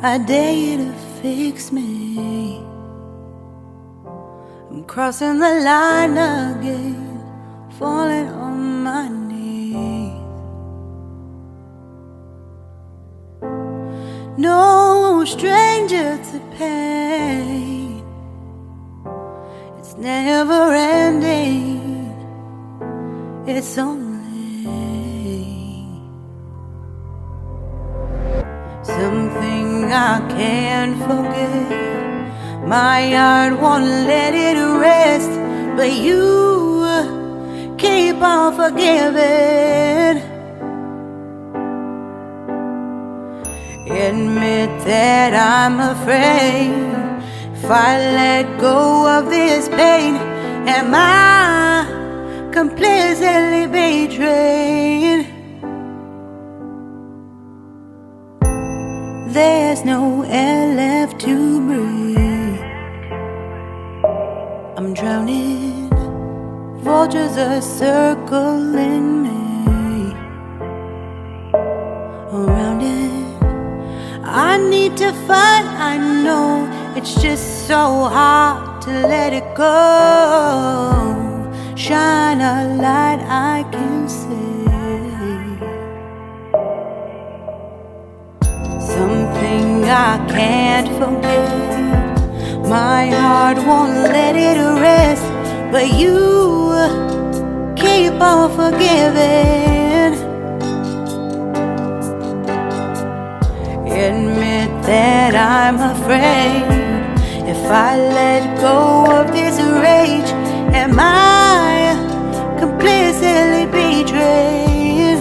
I dare you to fix me. I'm crossing the line again, falling on my knees. No stranger to pain, it's never ending, it's only something I can't forget. My heart won't let it rest, but you keep on forgiving. Admit that I'm afraid. If I let go of this pain, am I completely betrayed? There's no air left to breathe. I'm drowning, vultures are circling me. Around it, I need to fight. I know it's just so hard to let it go. Shine a light I can see. Something I can't forget. My heart won't let it rest, but you keep on forgiving. Admit that I'm afraid. If I let go of this rage, am I completely betrayed?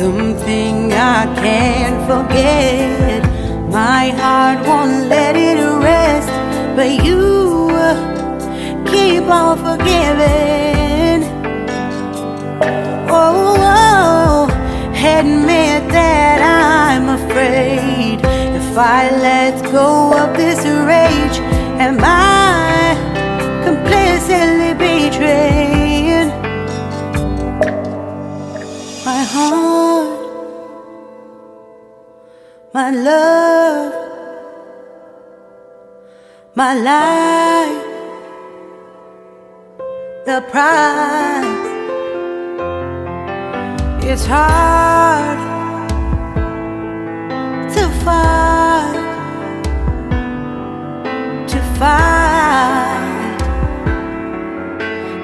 Something I can't forget. My heart won't let it rest, but you keep on forgiving. Oh, admit that I'm afraid. If I let go of this rage, am I completely betrayed? My heart, my love, my life, the price. It's hard to fight,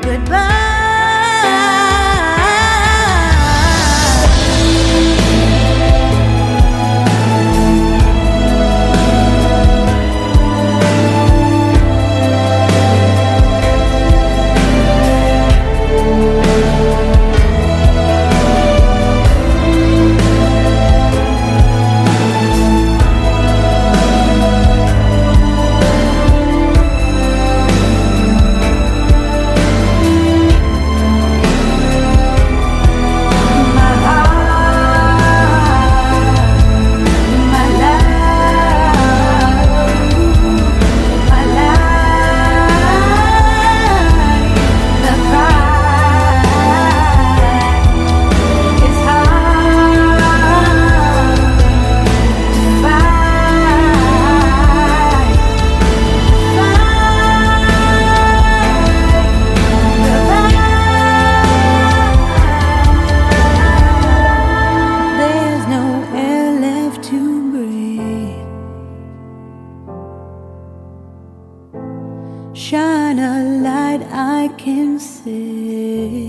goodbye. Shine a light I can see.